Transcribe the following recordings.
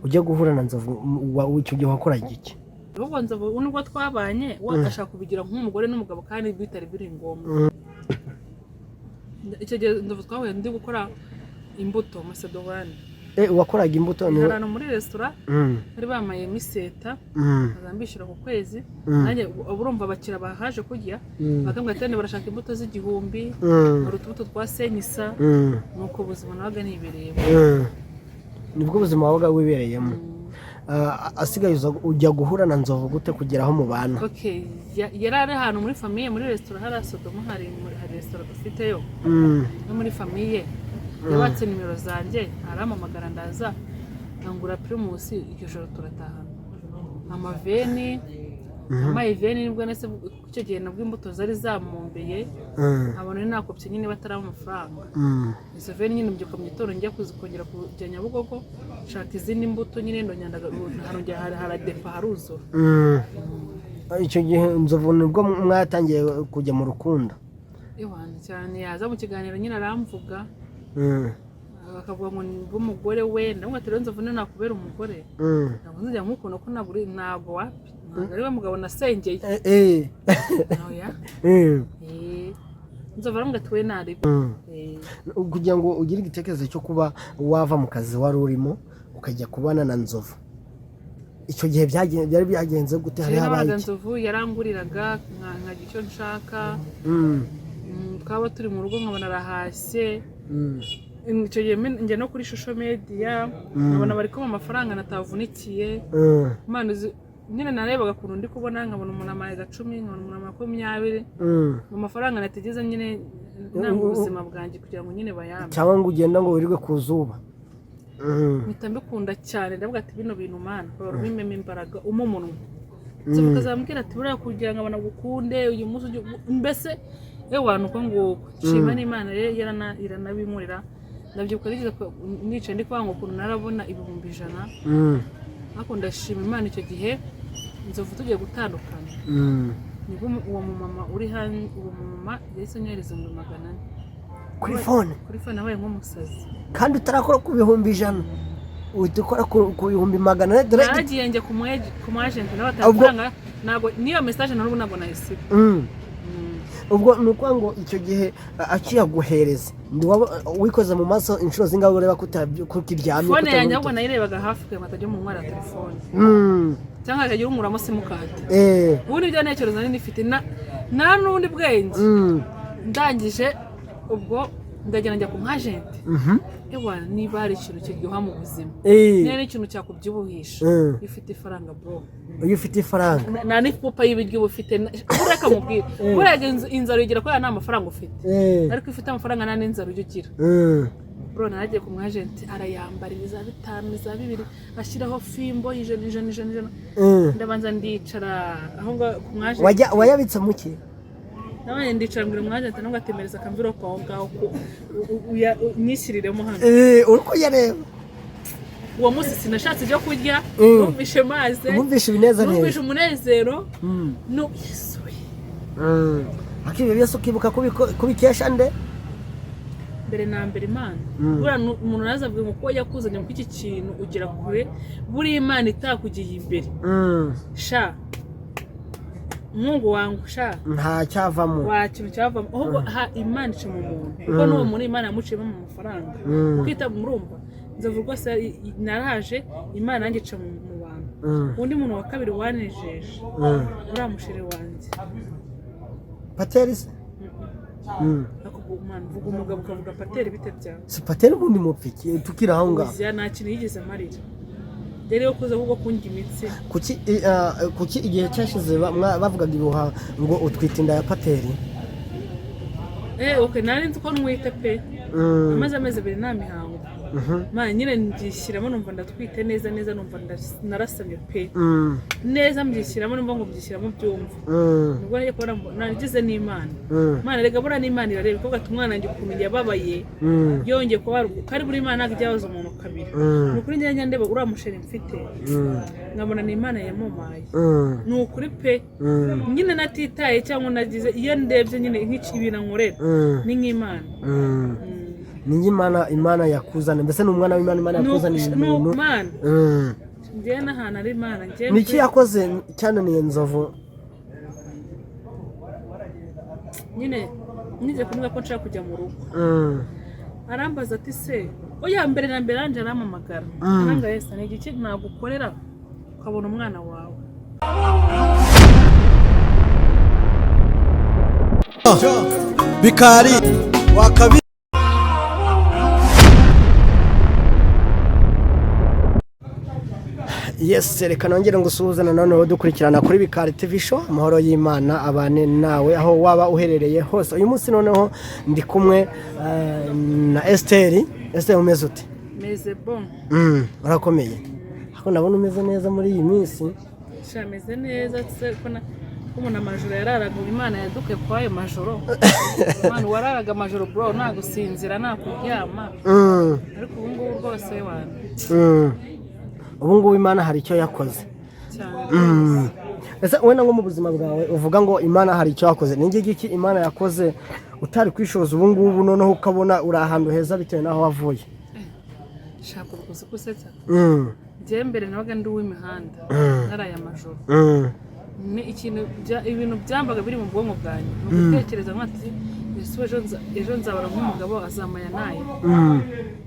ujya guhura na Nzovu icyo gihe wakora iki? Ubwo Nzovu nubwo twabanye ashaka kubigira nk'umugore n'umugabo kandi bitari biri ngombwa. Icyo gihe Nzovu twahuye ndi gukora imbuto Macedone. Wakoraga imbuto ni hano muri restaurant bari bamaye miseta azambishira ku kwezi nanjye urumva bakira bahaje kujya bakambwa cyane barashaka imbuto z'igihumbi urutubuto twa senyisa nuko ubuzima nabaga nibereyemo nibwo ubuzima wabaga wibereyemo asigaye ujya guhura na Nzovu gute kugeraho mu bana? Okay yarari hano muri famille muri restaurant hari Sodoma hari restaurant dufiteyo no muri famille yabatse nimero zanjye arampamagara ndaza ngura Primus icyo joro turatahana amaveni amayiveni nibwo nese icyo gihe nabwo imbuto zari zamumbeye abone nakopye nyine batara amafaranga izo veni nyine mbyuka mu gitondo njya kuzikongera kujya Nyabugogo shaka izindi mbuto nyine ndonyandaga harongera haradepa haruzura icyo gihe Nzovu nibwo mwatangiye kujya mu rukundo cyane yaza mu kiganiro nyine aramvuga akavuga ngo umugore we ndamwe ati Nzovu nakubera umugore ntabwo nzajya nk'ukuntu ko ntabwo wapi ari we mugabo nasengeye oya Nzovu aramubwira ati we nari kugira ngo ugire igitekerezo cyo kuba wava mu kazi wari urimo ukajya kubana na Nzovu icyo gihe byari byagenze gute? hari habaye Nzovu yaranguriraga nkagira icyo nshaka twaba turi mu rugo nkabona arahashye icyo gihe njya no kuri social media nkabona bari kuma amafaranga natavunikiye nyine narebaga kuntu ndi kubona nkabona umuntu amaye 10 nkabona umuntu 20 mu mafaranga nategeze nyine nanga ubuzima bwanjye kugira ngo nyine bayambe cyangwa ngo ugenda ngo wirirwe ku zuba mbikunda cyane ndavuga ati bino bintu mana bimeme imbaraga umunwa zimukazambwira ati buriya kugira ngo abana gukunde uyu munsi mbese ewana uko ngo shima n'Imana iranabinkorera ndabyuka rigeze nice ndi kwanga ukuntu narabona 100,000 ariko ndashima Imana icyo gihe Nzovu tugiye gutandukana nibwo uwo mama uri hano uwo mama yahise anyohereza 400 kuri fone abaye nk'umusazi kandi utarakora ku 100,000 utukora ku 100,000 dore nagiye njye ku agent n'abatanga nago niyo message narubu nabwo nahise ubwo nuko ngo icyo gihe akiyaguhereza wikoze mu maso inshuro zingaho ureba kukiryamye fone yanjye ahubwo nayirebaga hafi kwe matajya mu mwara telefone cyangwa akagira umuramo simukadi ubundi byo ntekereza nari nifite na n'undi bwenge ndangije ubwo ndagenda ku agent ewana niba hari ikintu kiryoha mu buzima niba ikintu cyakubyibuhisha ifite ifaranga bro iyo ufite ifaranga na n'ipupa y'ibiryo ufite ureka mubwira urega inzara ugira ko nta mafaranga ufite ariko ifite amafaranga nta n'inzara ugira bro naragiye ku agent arayambaririza 5 za 2 ashyiraho fimbo ijana ndabanza ndicara aho ku agent wayabitse muke nawe ndicara ngire agent ntabwo atemereza akamviro kwa ngaho nyishyiriremo hano uriko yareba uwo munsi sinashatse ibyo kurya numvishe maze numvishe ibinezaneza numvishe umunezero no Yesu akibe byose ukibuka kubikesha nde mbere na mbere Imana bura umuntu nazavuga ngo ko yakuzanye mu iki kintu ugira kure buri Imana itakugiye imbere sha Mungu wangu sha nta cyavamo wakintu cyavamo ahubwo Imana ice mu muntu kuko n'uwo muntu Imana yamuciyemo mu mafaranga ukita murumva Nzovu rwose naraje Imana nanjye ica mu bantu undi muntu wa kabiri wanejeje uriya mushire wanjye Pateri vuga umugabo ukavuga Pateri bite byawe si Pateri ubundi mupfiki tukira aho ngaho nta kintu yigeze amarira rero kuza ahubwo kunga imitsi kuki igihe cyashize bavugaga iruha ngo utwite inda ya Pateri okay nari nzi ko nwite pe amaze ameze 2 nta mihango mana nyine ndishyiramo numva ndatwite neza numva narasamye pe neza mbyishyiramo numva ngo mbyishyiramo byumva nubwo ngiye kubona nagize n'Imana mana rega bura n'Imana irareba ko gatumwana nanjye kumenya yababaye yongeye kuba kari buri Imana nagijyabaza umuntu kabiri nukuri njye ndeba uriya musheri mfite nkabona n'Imana yamumaye nukuri pe nyine natitaye cyangwa nagize iyo ndebye nyine nk'ikibina nkorera ni nk'Imana ni imana yakuzana mbese ni umwana w'Imana imana yakuzaniye umuntu njye n'ahantu ari Imana njye niki yakoze cyananiye Nzovu nyine nize kumwe ko nshaka kujya mu rugo arambaza ati se oya mbere na mbere anje aramamagara aranga Yesu ni iki nagukorera ukabona umwana wawe bikari wakabi Yes, reka nongere ngusuhuze nanone dukurikirana kuri Bikari TV show amahoro y'Imana abane nawe aho waba uherereye hose. Uyu munsi noneho ndi kumwe na Esther umeze ute? Meze bon. Urakomeye. Ako nabona umeze neza muri iyi minsi. Shameze neza tse kona umuntu amajoro yararaga Imana yaduke kwayo majoro. Imana wararaga majoro bro nagusinzira nakuryama. Ariko ubu ngubu rwose wana. Ubu ngubu Imana hari icyo yakoze. Ese wenda ngo mu buzima bwawe uvuga ngo Imana hari icyo yakoze. Ni ngiki Imana yakoze utari kwishoza ubu ngubu noneho ukabona uri ahantu heza bitewe naho wavuye. Shaka urukuze kusetsa. Je mbere nabaga ndi w'imihanda. Naraya majoro. Ni ikintu ibintu byambaga biri mu bwonko bwanyu. Gutekereza nkati ejo nzabara nk'umugabo azamaya naye.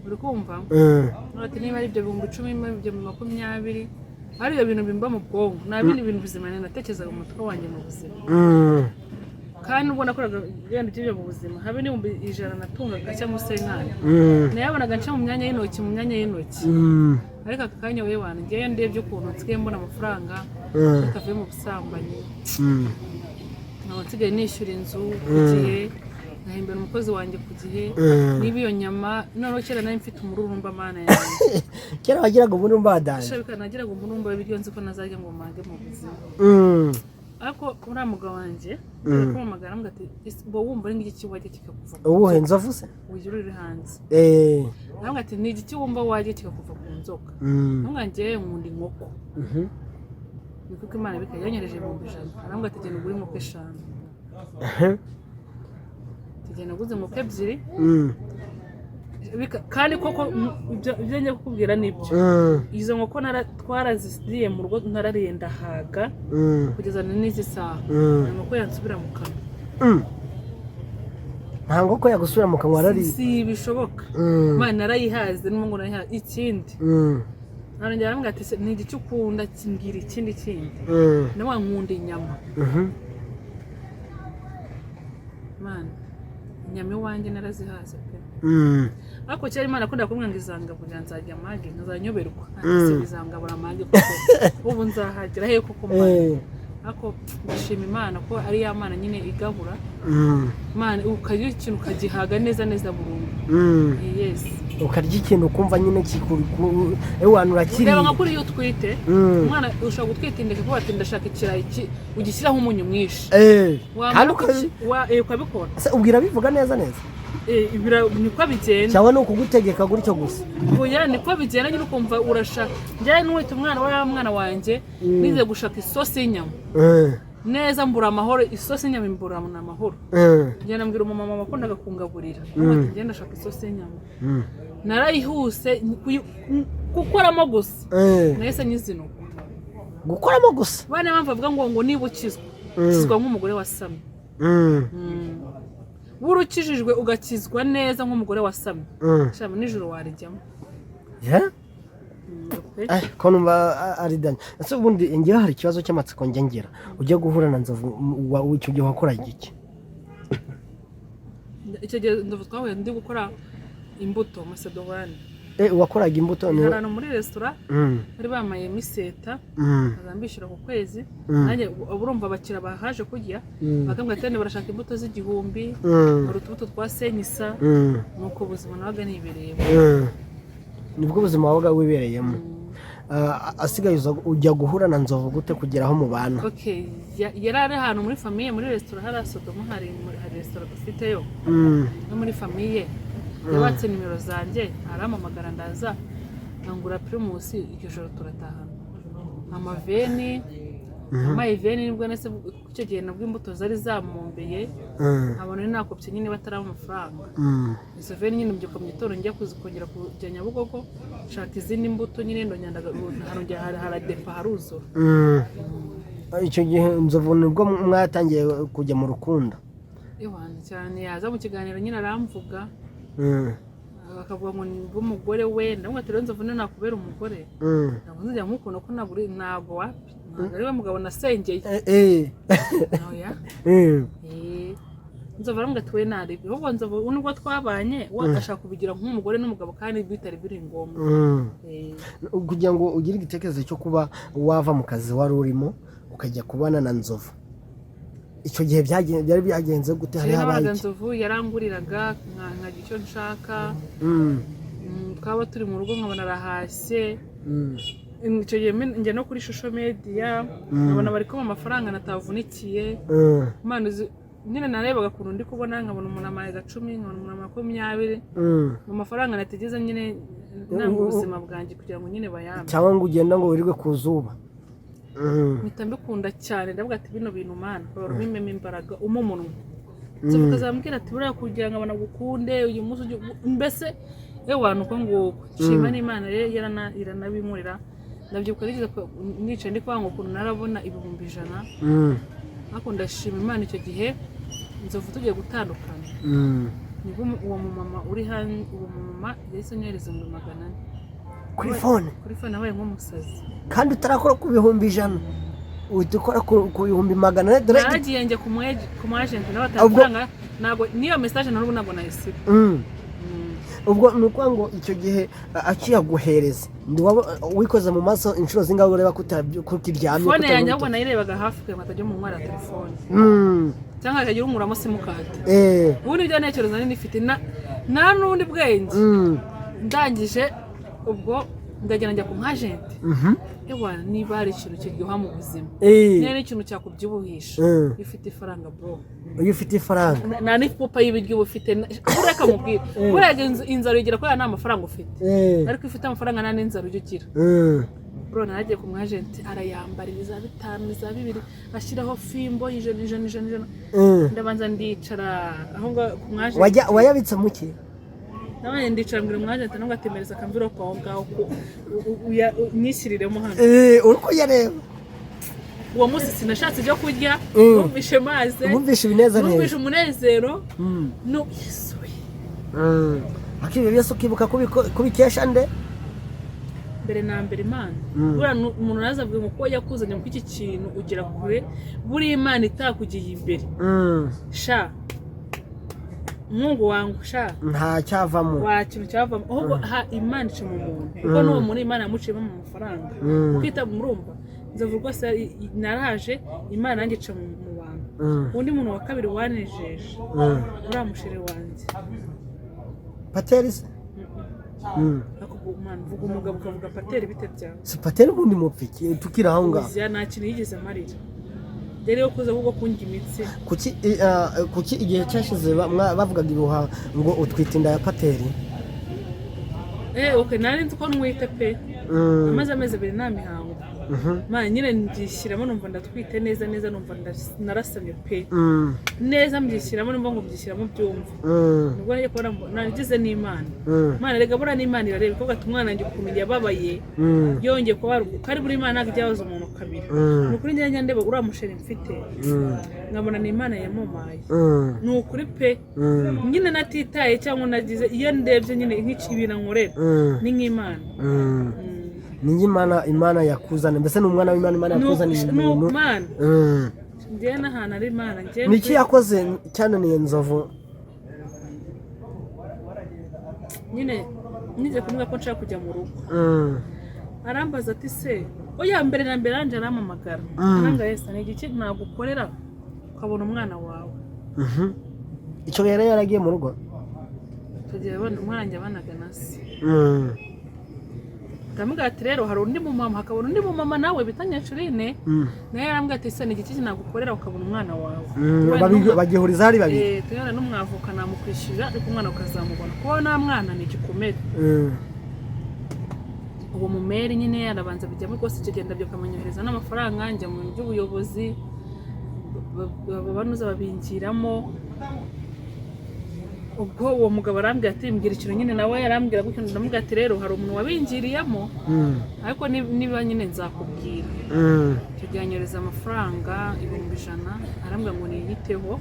Uri kumva? Ati niba ari ibyo 10,000 ibyo 20 ari ibyo bintu bimba mu bwonko nta bindi bintu bizima natekerezaga mu mutwe wanjye mu buzima. Kandi ubwo nakoraga ibintu by'ibyo mu buzima habe ni 100 natungaga cyangwa se nkana. Nayabonaga nca mu myanya y'intoki. Ariko akanya we wana ngiye ndebye ukuntu nsigaye mbona amafaranga akavuye mu busambanyi. Naho nsigaye nishyura inzu kugiye nahimbera umukozi wanjye ku gihe niba iyo nyama none kera nari mfite umururumba mana yanjye kera wagiraga umururumba wadanje shaka nagiraga umururumba w'ibiryo nzi ko nazajya ngo mage mu buzima ariko uri umugabo wanjye ko magara mbati bo wumva ari ngiki wajye kikakuva ubuhe Nzovu se ujurire hanze nambwa ati ni igiki wumva wajye kikakuva ku nzoka nambwa ngiye nkunda inkoko nikuko Imana bikayanyereje mu bijana nambwa ati genda ugure inkoko 5 naguze mu 2 kandi koko ibyo ngiye kukubwira nibyo izo nkoko twarazisiye mu rugo nararenda haga kugeza n'izi saha nuko yansubira mu kanwa nta nkoko yagusubira mu kanwa arari si bishoboka Imana narayihaze n'umungu narayihaze ikindi narongera arambwira ati ni igiki ukunda kimbwira ikindi nawe nkunda inyama Mana inyama iwanjye narazihaze pe ariko cyari Imana akunda kumwe ngizanga kugira nzajya mage nkazanyoberwa ese bizangabura mage kuko ubu nzahagira he kuko ariko ndashima Imana ko ari ya Mana nyine igabura Imana ukagira ikintu ukagihaga neza burundu yes ukarya ikintu ukumva nyine kikuru ewana urakiri reba nka kuri iyo twite umwana ushaka gutwita indeke kuba ati ndashaka ikirayi ugishyiraho umunyu mwinshi kandi ukabikora ubwira bivuga neza niko bigenda cyangwa ni ukugutegeka gutyo gusa oya niko bigenda nyine ukumva urashaka njye n'uwita umwana wanjye nize gushaka isosi y'inyama neza mbura amahoro isosi y'inyama imbura amahoro ngenda mbwira umumama wakundaga kungaburira ngenda ndashaka isosi y'inyama narayihuse gukoramo gusa nahise nyizinuka gukoramo gusa bane bavuga ngo niba ukizwa nk'umugore wasamye burukijijwe ugakizwa neza nk'umugore wasamye shama nijoro warijyamo ko numva aridanye ese ubundi ngira hari ikibazo cy'amatsiko ngira ujye guhura na Nzovu icyo gihe wakora iki icyo gihe Nzovu twahuye ndi gukora imbuto Macedone wakoraga imbuto ni hano muri restaurant bari bamaye miseta azambishira ku kwezi nanjye urumva abakira bahaje kujya bakambwa atende barashaka imbuto z'igihumbi urutubuto twa senyisa nuko ubuzima nabaga nibereyemo nibwo ubuzima wabaga wibereyemo asigaye ujya guhura na Nzovu gute kugeraho mu bantu yari ari ahantu muri famiye muri restaurant hari Sodoma hari restaurant dufiteyo no muri famiye yabatse nimero zanjye aramamagara ndaza ngura primus iryo joro turatahana amaveni amaye veni nibwo nese icyo gihe nabwo imbuto zari zamumbeye abone nakopye nyine batarama amafaranga izo veni nyine mbyuka mu gitondo njya kuzikongera kujya Nyabugogo shaka izindi mbuto nyine ndonyandaga harongera haradepa haruzura icyo gihe Nzovu nibwo mwatangiye kujya mu rukundo cyane yaza mu kiganiro nyine aramvuga bakavuga ngo ni umugore we ndamwe ati Nzovu nakubera umugore ntabwo nzajya nk'ukuntu ko ntabwo wapi ari we mugabo nasengeye oya Nzovu aramubwira ati we naribi ahubwo Nzovu nubwo twabanye wagashaka kubigira nk'umugore n'umugabo kandi bitari biri ngombwa kugira ngo ugire igitekerezo cyo kuba wava mu kazi wari urimo ukajya kubana na Nzovu icyo gihe byari byagenze gute hari habaye Nzovu yaranguriraga nkagira icyo nshaka twaba turi mu rugo nkabona arahashye icyo gihe njya no kuri social media nkabona bari kuma amafaranga natavunikiye nyine narebaga kuntu ndi kubona nkabona umuntu amaye 10 nkabona umuntu 20 mu mafaranga nategeze nyine nanga ubuzima bwanjye kugira ngo nyine bayambe cyangwa ngo ugenda ngo wirirwe ku zuba mpita mbikunda cyane ndavuga ati bino bintu mana baba bimeme imbaraga umunwa Nzovu kazambwira ati buriya kugira ngo abanagukunde uyu munsi mbese ewana uko nguko shima n'Imana rero iranabimurira ndabyibuka nigeze nice ndi kwanga ukuntu narabona 100,000 ariko ndashima Imana icyo gihe Nzovu tugiye gutandukana nibwo uwo mumama uri hano uwo mumama yahise anyohereza 400 kuri fone abaye nk'umusazi kandi utarakora ku 100,000 udukora ku 100,000 direct nagiye njye ku agent n'abatanga nago niyo message narubu nago nayisiba ubwo nuko ngo icyo gihe akiyaguhereza ndi wikoze mu maso inshuro zingaho ureba kukiryamye fone yanjye ahubwo nayirebaga hafi kwa matajyo mu ntwara ya telefone cyangwa akagira umuramo simukadi ubundi byo ntekereza nini ifite na n'undi bwenge ndangije ubwo ndagenda njya ku agent niba hari ikintu kiryoha mu buzima niba ari ikintu cyakubyibuhisha ifite ifaranga bro iyo ufite ifaranga nta n'ipupa y'ibiryo uba ufite ureka mubwira urega inzara ugira ko nta mafaranga ufite ariko ifite amafaranga nta n'inzara ujya ugira bro naragiye ku agent arayambara 5,000 2,000 ashyiraho fimbo ijana ndabanza ndicara ahubwo ku agent wayabitse muki nawe ndicara mbere mu agent ntabwo atemereza akamviro kwa ngaho nyishyiriremo hano uriko yareba uwo munsi sinashatse ibyo kurya numvishe maze numvishe umunezero no yesuye akibe byose ukibuka kubikesha nde mbere na mbere Imana buriya umuntu nazavuga ngo ko yakuzanye mu iki kintu ugira kure buri Imana itakugiye imbere sha Mungu wangu sha nta cyavamo wakintu cyavamo ahubwo Imana ica mu muntu kuko n'uwo muri Imana yamuciyemo mu mafaranga ukita murumva Nzovu rwose naraje Imana nanjye ica mu bantu undi muntu wa kabiri wanejeje uriya musheri wanjye Pateri se akugumana vuga umugabo ukavuga Pateri bite byawe si Pateri ubundi mupfiki tukira aho ngaho nta kintu yigeze marira rero kuza ahubwo kunga imitsi kuki igihe cyashize bavugaga ibihuha ngo utwite inda ya Pateri okay nari nzi ko nwite pe amaze amezi 2 nta mihango ma nyine ndishyiramo numva ndatwite neza numva narasamye pe neza mbyishyiramo numva ngo byishyiramo byumva nubwo ngiye kubona nagize n'Imana Imana rega bura n'Imana irareba ko gatumwana njye ukuntu yababaye yongeye kuba kari buri Imana nagijyaza umuntu kabiri nukuri njye ndeba uriya musheri mfite nkabona n'Imana yamumaye nukuri pe nyine natitaye cyangwa nagize iyo ndebye nyine nk'ikibina nkorera ni nk'Imana ni Imana yakuzana mbese n'umwana w'Imana yakuzana ibintu njye n'ahantu ari Imana njye niki yakoze cyane ni Nzovu nyine nije kumwe ko nshaka kujya mu rugo arambaza ati se oya mbere na mbere anje aramamagara aranga yesa ni iki nagukorera ukabona umwana wawe icyo yari yaragiye mu rugo tugiye umwana njye abanaga nasi ndamubwira ati rero hari undi mumama hakabona undi mumama nawe bitanya Curine naye yarambwira ati se ni iki nagukorera ukabona umwana wawe bagihuriza hari babiri tuyana n'umwavuka namukwishyura ariko umwana ukazamubona kuko nta mwana ni igikomere uwo mumeri nyine arabanza bijyamo rwose kigenda byo kamanyohereza n'amafaranga njya mu by'ubuyobozi banuza babingiramo ubwo uwo mugabo arambwira ati mbwira ikintu nyine nawe yarambwira gutyo ndamubwira ati rero hari umuntu wabingiriyemo ariko niba nyine nzakubwira tuganyoreza amafaranga 100,000 arambwira ngo niyiteho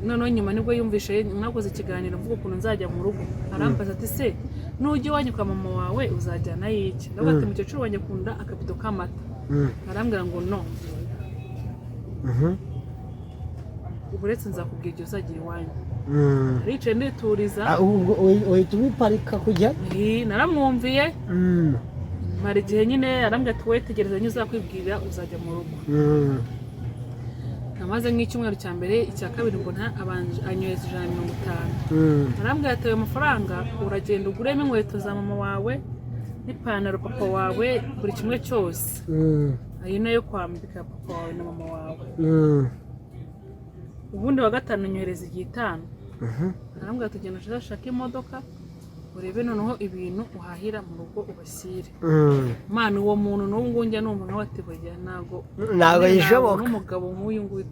noneho nyuma nibwo yumvishe mwakoze ikiganiro mvuga ukuntu nzajya mu rugo arambaza ati se nujye iwanyu kwa mama wawe uzajyana y'iki ndavuga ati mukecuru wanjye akunda akabido k'amata arambwira ngo no uretse nzakubwira igihe uzagira iwanyu aricaye ndituriza uhita ubiparika kujya naramwumviye mara igihe nyine arambwira ati wowe tegereza nyine uzakwibwira uzajya mu rugo namaze nk'icyumweru cya mbere icya kabiri mbona anyohereza 150 arambwira ati ayo mafaranga uragenda uguremo inkweto za mama wawe n'ipantaro papa wawe buri kimwe cyose ayo nayo kwambika papa wawe na mama wawe ubundi wa gatanu nyohereza 5,000 arambwira tugenda turashaka imodoka urebe noneho ibintu uhahira mu rugo ubashyire mana uwo muntu n'ubu njya numva nkawe ati burya ntago yishoboka n'umugabo nk'uyu nguyu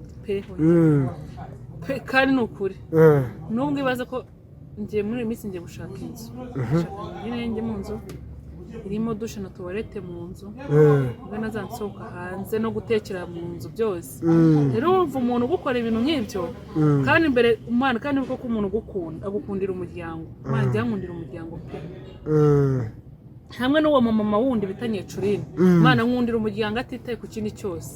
pe kandi ni ukuri n'ubwo ibaza ko ngiye muri iyi minsi ngiye gushaka inzu njye mu nzu irimo dushe na tuwarete mu nzu ubwo nazansohoka hanze no gutekera mu nzu byose rero urumva umuntu ugukora ibintu nk'ibyo kandi imbere umwana kandi uko umuntu ugukunda agukundira umuryango umwana njya nkundira umuryango pe hamwe n'uwo mama wundi bitanye Curine umwana nkundira umuryango atitaye ku kindi cyose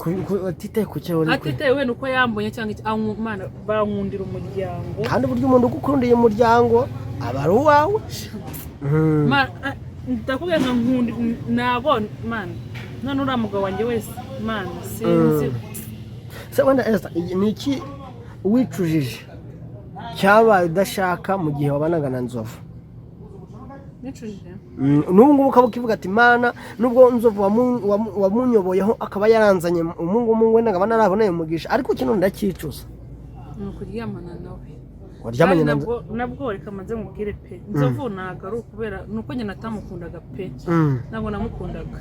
atitaye ku cyo atitaye we nuko yambonye cyangwa umwana bankundira umuryango kandi buryo umuntu ugukundiye umuryango aba ari uwawe ndakubwira nka nkundi nabona mana none uriya mugabo wanjye wese mana sinzi se wenda Esther ni iki wicujije cyabaye udashaka mu gihe wabanaga na Nzovu nicujije n'ubu ngubu ukaba ukivuga ati mana nubwo Nzovu wamunyoboyeho akaba yaranzanye umungu wenda nkaba naraboneye umugisha ariko kino ndacyicuza ni ukuryamana nawe waryamanye nabwo reka maze mubwire pe Nzovu ntago ari ukubera nuko njye natamukundaga pe ntabwo namukundaga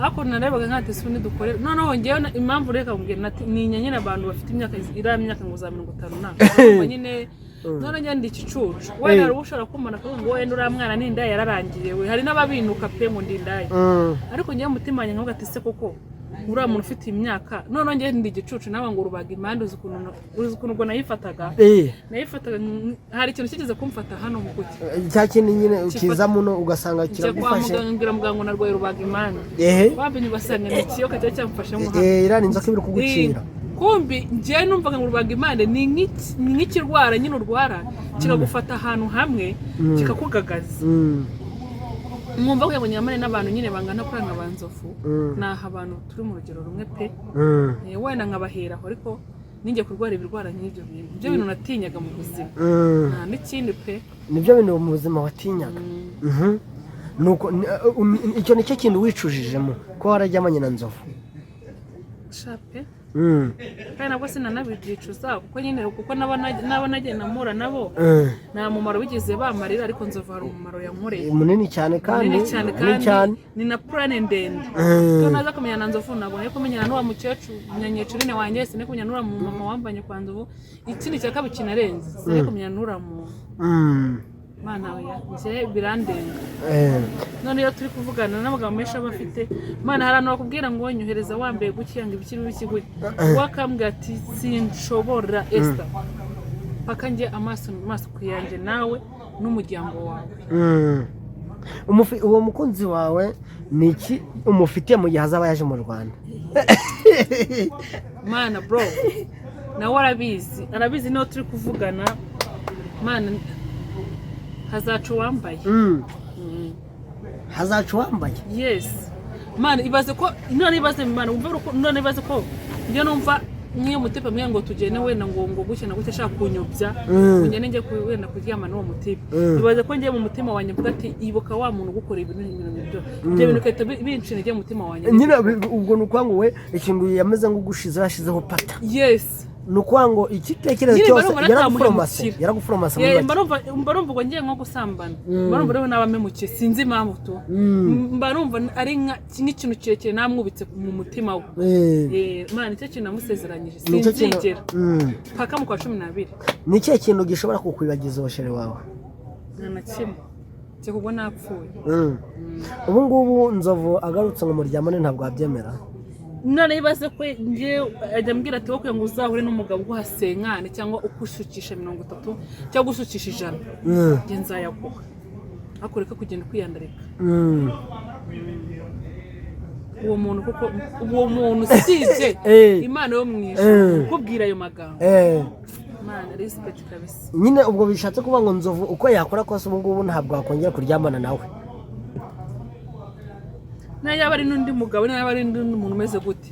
ariko narebaga nk'ati suni dukore noneho ngewe impamvu reka mubwira ninya nyine abantu bafite imyaka imyaka ngo za 50 ntabwo nyine none njye ndi igicucu wenda ari ushobora kumana akavuga ngo wenda uriya mwana n'inda yararangiye we hari n'ababinuka pe ngo ndi indaye ariko ngewe umutima wanjye nkavuga ati se koko uriya muntu ufite imyaka none njye ndi igicucu nawe ngo urubaga impande uzi ukuntu ubwo nayifataga hari ikintu kigeze kumfata hano mu guti cya kintu nyine ukiza muno ugasanga kiragufashe ngira muganga narwaye urubaga impande wabinye ugasanga ni ikiyoka cyari cyamufashe mu hano irani inzoka ibiri kugucira kumbi njye numvaga ngo urubaga impande ni nk'ikirwara nyine urwara kiragufata ahantu hamwe kikakugagaza mwumva ko nyamane n'abantu nyine bangana kuri nka Banzovu naha abantu turi mu rugero rumwe pe wenda nkabaheraho ariko ninjye kurwara ibirwara nk'ibyo bintu ibyo bintu natinyaga mu buzima nta n'ikindi pe nibyo bintu mu buzima watinyaga nuko icyo nicyo kintu wicujijemo ko warajyamanye na Nzovu shape kandi nabwo sinanabyicuza kuko nyine kuko nabo nagenda mpura nabo nta mumaro bigeze bamarira ariko Nzovu hari umumaro yankoreye munini cyane kandi ni na plan ndende to naza kumenya na Nzovu ntabwo nari kumenya n'uwa mukecuru nyanyiye Curine wanjye sine kumenya n'ura mama wambanye kwa Nzovu ikindi cya kabiri kinarenze sine kumenya n'ura mu mana we nje birandenga none iyo turi kuvugana n'abagabo menshi abafite mana harano bakubwira ngo nyohereza wambaye gukiyanga ibikiri bikigwe wakambwa ati sinshobora Esther paka nje amaso kuyanje nawe n'umuryango wawe uwo mukunzi wawe niki umufitiye mu gihe azaba yaje mu Rwanda mana bro nawe arabizi no turi kuvugana mana hazacu wambaye hazacu wambaye yes man ibaze ko none ibaze man umva none ibaze ko njye numva niyo mutepa mwe ngo tugene wenda ngo guke na gute shaka kunyobya ngene nje wenda kuryama n'uwo mutepa ibaze ko ngiye mu mutima wanjye mvuga ati ibuka wa muntu gukora ibintu ibyo bintu kete binshine ngiye mu mutima wanjye nyine ubwo nuko ngo we ikintu yameze ngo gushize yashizeho pata yes nukuvuga ngo igitekerezo cyose yaragufuromase mba numva ngo ngiye nko gusambana mba numva rero nabamemukiye sinzi impamvu tu mba numva ari nk'ikintu kirekire namwubitse mu mutima we Imana nicyo kintu namusezeranyije sinzigera paka mu kwa 12 ni ikihe kintu gishobora kukwibagiza uwashere wawe na kimwe cyo kubwo napfuye ubu ngubu Nzovu agarutse ngo muryamane ntabwo wabyemera none ibaze ko ngiye ajya mbwira ati wowe ngo uzahure n'umugabo uhasenkane cyangwa ukushukisha 30 cyangwa gushukisha 100 nge nzayaguha akoreka kugenda kwiyandarika uwo muntu kuko uwo muntu sije Imana yo mwisha kubwira ayo magambo Imana respect kabisa nyine ubwo bishatse kuba ngo Nzovu uko yakora kose ubu ngubu ntabwo akongera kuryamana nawe na yaba ari n'undi mugabo na yaba ari n'undi muntu umeze gute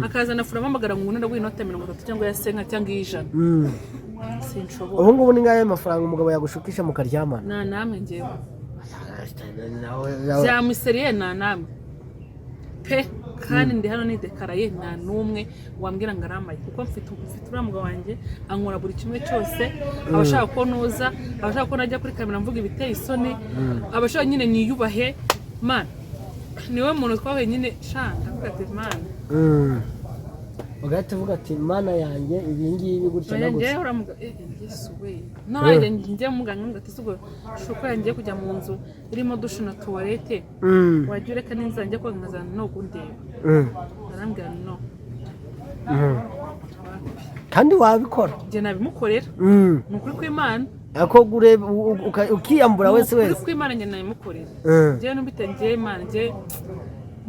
akazana furama amagara ngo nunda gw'inota 30 cyangwa ya senka cyangwa y'ijana sinshobora ubu ngubu ni ngaye amafaranga umugabo yagushukisha mu karyamana na namwe ngewe byamuseriye na namwe pe kandi ndi hano nidekaraye nta numwe wambwira ngo aramaye kuko mfite uriya mugabo wanjye ankora buri kimwe cyose abashaka ko nuza abashaka ko najya kuri kamera mvuga ibiteye isoni abashaka nyine niyubahe man niwe muntu twahuye nyine shanga avuga ati mana ugahita uvuga ati mana yanjye ibi ngibi gutya na gutya yanjye uramuga Yesu we none njye muganga ngati sugo shuko yanjye kujya mu nzu irimo dushe na toilette wagiye reka ninzanjye ko nkazana no gundeba arambwira no kandi wabikora je nabimukorera nukuri kw'Imana ako gure ukiyambura wese nukuri kw'Imana njye nabimukorera je numbite njye Imana njye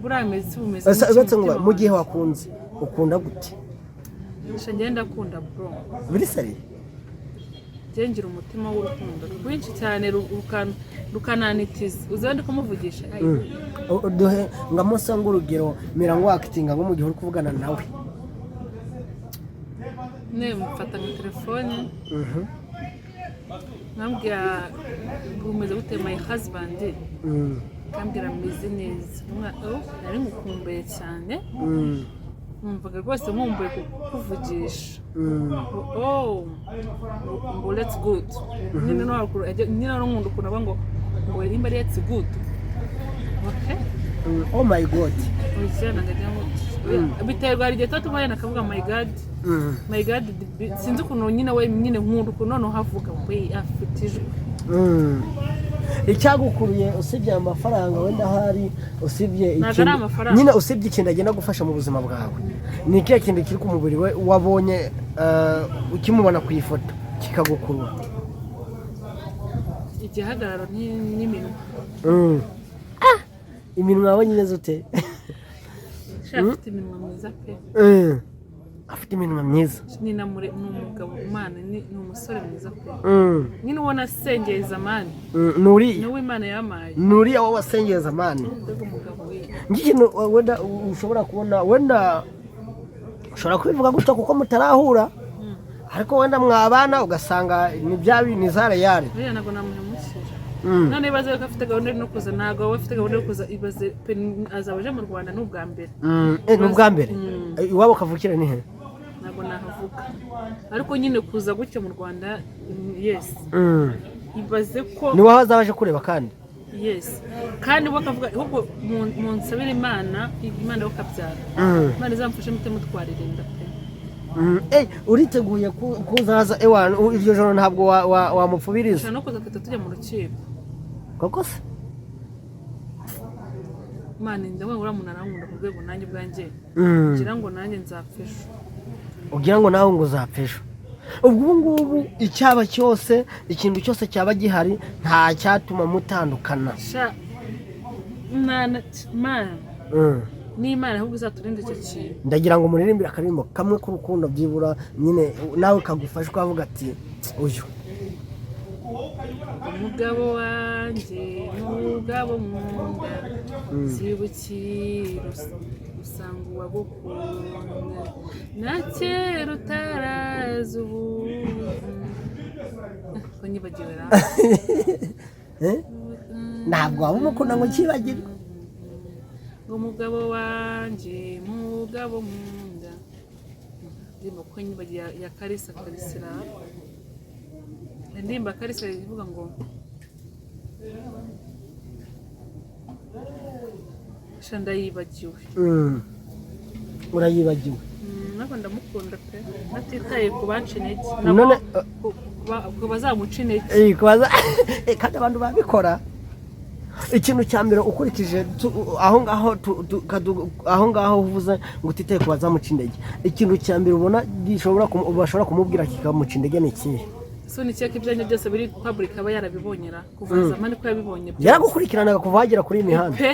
burameze bumeze uretse ngo mu gihe wakunze ukunda gute ngenda akunda bro biri sari ngira umutima w'urukundo rwinshi cyane rukananitiza uzandi kumuvugisha duhe ngamosa ngurugero mirango actinga ngo mu gihe uri kuvugana nawe ne mfata mu telefone nambwira umeze gute my husband kambwira meze neza nari ngukumbuye cyane numvaga rwose nkumbuye kukuvugisha ngo let's good nyine no nkunda ukuntu aba ngo imba let's good okay oh my god biterwa hari igihe tuba nakavuga my god sinzi ukuntu nyine we nyine nkunda ukuntu noneho havuga we afite ijwi icyagukuruye usibye amafaranga wenda hari usibye ikintu nyine usibye ikintu agenda gufasha mu buzima bwawe ni ikihe kintu kiri ku mubiri we wabonye ukimubona ku ifoto kikagukurura igihagararo n'iminwa iminwa yawe nyine zute afite iminwa myiza pe afite iminwa myiza ni umugabo Imana ni umusore mwiza pe nyine ubona asengeye zamani nuri Imana yamaye nuri aho wasengeye zamani ngikintu wenda ushobora kubona wenda ushobora kubivuga gutya kuko mutarahura ariko wenda mwabana ugasanga ni bya bintu zare yare ntabwo namuhemushije none ibaze ko afite gahunda no kuza ntabwo we afite gahunda yo kuza ibaze azabaje mu Rwanda n'ubwa mbere n'ubwa mbere iwabo kavukira ni he ntabwo nahavuga ariko nyine kuza gutya mu Rwanda yes ibaze ko ni waho azabaje kureba kandi yes kandi bakavuga ahubwo mu nsabira Imana yo kabyara Imana izamfashe mutemutwarire nda pe uriteguye kuzaza ewana iryo joro ntabwo wamupfubiriza no kuza tujya mu rukiko koko se Imana ndawe uramuntu arankunda ku rwego nanjye bwanjye ngira ngo nanjye nzapfisha ugira ngo nawe ngo uzapfisha ubwo ngubu icyaba cyose ikintu cyose cyaba gihari nta cyatuma mutandukana n'Imana ahubwo izaturinde icyo kintu ndagira ngo muririmbire akaririmbo kamwe k'urukundo byibura nyine nawe kagufasha ukavuga ati uyu umugabo wanjye umugabo nkunda zibukira usanga uwagukunda na kera utarazi ubu ko nyibagiwe ntabwo waba umukunda ngo ukibagirwe umugabo wanjye mugabo nkunda indirimbo ko nyine ya Kalisa Karisira indirimbo ya Kalisa ivuga ngo shanda yibagiwe urayibagiwe nako ndamukunda pe natitaye ku banci intege none ku bazamuca intege kandi abantu babikora ikintu cya mbere ukurikije aho ngaho uvuze ngo utitaye ku bazamuca intege ikintu cya mbere ubona bashobora kumubwira kikamuca intege ni ikihe so ni cyaka ibyanyu byose biri public aba yarabibonyera kuva zamani ko yabibonye yaragukurikiranaga kuva hagera kuri iyi mihanda pe